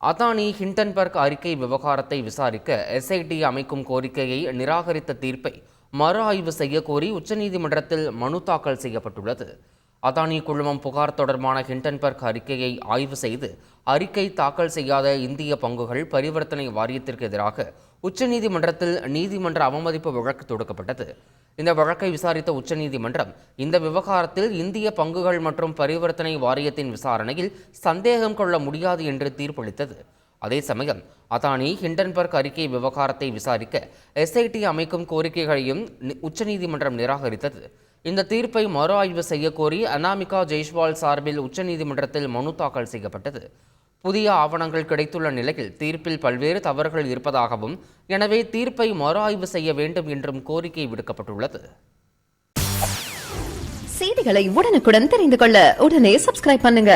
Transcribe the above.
Adani Hindenburg அறிக்கை விவகாரத்தை விசாரிக்க எஸ்ஐடி அமைக்கும் கோரிக்கையை நிராகரித்த தீர்ப்பை மறு ஆய்வு செய்ய கோரி உச்சநீதிமன்றத்தில் மனு தாக்கல் செய்யப்பட்டுள்ளது. அதானி குழுமம் புகார் தொடர்பான ஹிண்டன்பர்க் அறிக்கையை ஆய்வு செய்து அறிக்கை தாக்கல் செய்யாத இந்திய பங்குகள் பரிவர்த்தனை வாரியத்திற்கு எதிராக உச்சநீதிமன்றத்தில் நீதிமன்ற அவமதிப்பு வழக்கு தொடுக்கப்பட்டது. இந்த வழக்கை விசாரித்த உச்சநீதிமன்றம் இந்த விவகாரத்தில் இந்திய பங்குகள் மற்றும் பரிவர்த்தனை வாரியத்தின் விசாரணையில் சந்தேகம் கொள்ள முடியாது என்று தீர்ப்பளித்தது. அதே சமயம் அதானி ஹிண்டன்பர்க் அறிக்கை விவகாரத்தை விசாரிக்க எஸ்ஐடி அமைக்கும் கோரிக்கைகளையும் உச்சநீதிமன்றம் நிராகரித்தது. இந்த தீர்ப்பை மறு ஆய்வு செய்ய கோரி அனாமிகா ஜெய்ஸ்வால் சார்பில் உச்சநீதிமன்றத்தில் மனு தாக்கல் செய்யப்பட்டது. புதிய ஆவணங்கள் கிடைத்துள்ள நிலையில் தீர்ப்பில் பல்வேறு தவறுகள் இருப்பதாகவும், எனவே தீர்ப்பை மறு ஆய்வு செய்ய வேண்டும் என்றும் கோரிக்கை விடுக்கப்பட்டுள்ளது. செய்திகளை உடனுக்குடன் தெரிந்து கொள்ள உடனே சப்ஸ்கிரைப் பண்ணுங்க.